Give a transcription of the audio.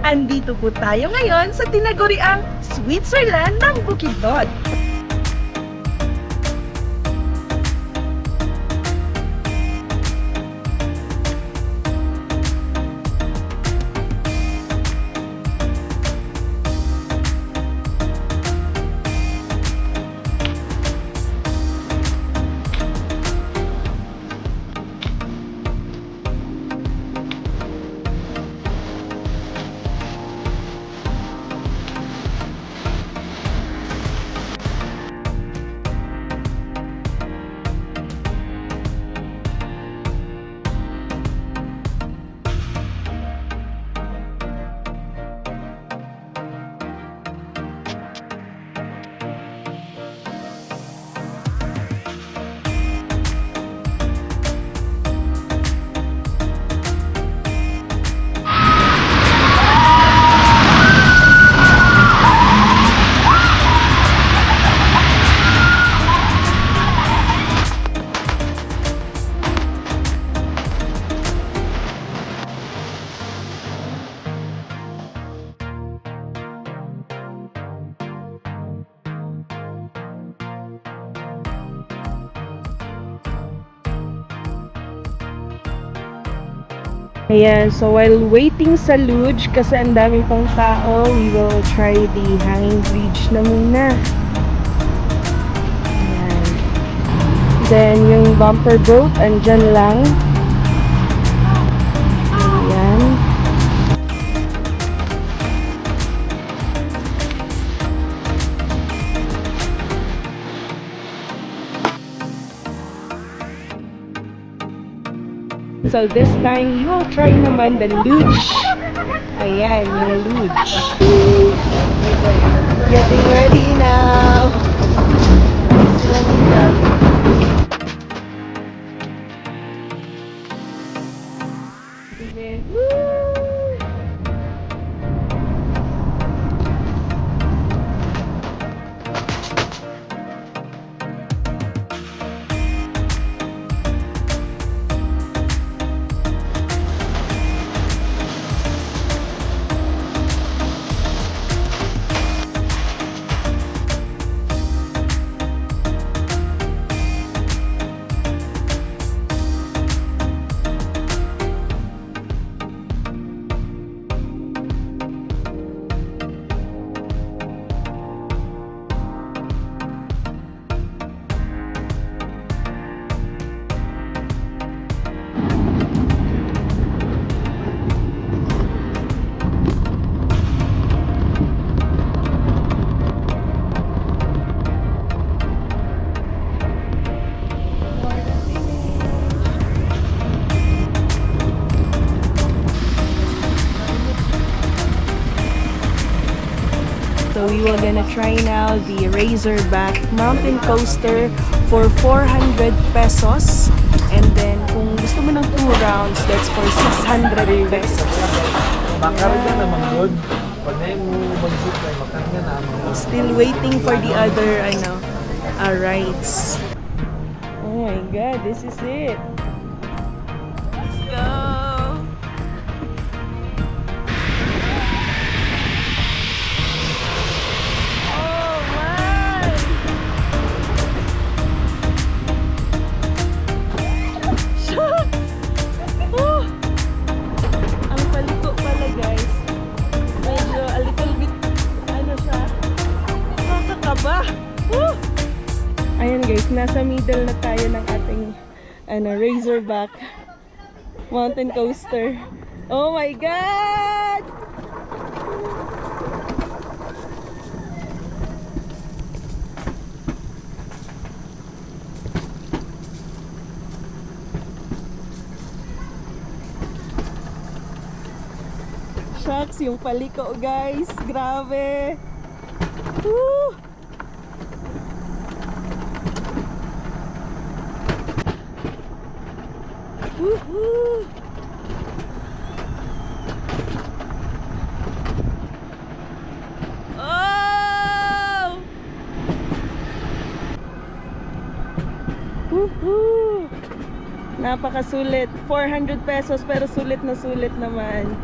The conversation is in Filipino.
Andito po tayo ngayon sa tinaguriang Switzerland ng Bukidnon. Ayan, so while waiting sa luge, kasi ang dami pang tao, we will try the hanging bridge na muna. Ayan. Then, yung bumper boat, andyan lang. Ayan. So this time, you will try naman the luge. Ayan, yung luge. Getting ready now. So we will gonna try now the Razorback mountain coaster for 400 pesos. And then kung gusto mo ng 2 rounds, that's for 600 pesos. Makarga naman good. Pag na mo mag-zipline, makarga na naman. Still waiting for the other rides. Oh my god, this is it. Let's go. Ayan guys, nasa middle na tayo ng ating Razorback mountain coaster. Oh my god! Shucks, yung paliko guys, grabe. Woo! Woohoo! Oh! Woohoo! Napakasulit. 400 pesos pero sulit na sulit naman.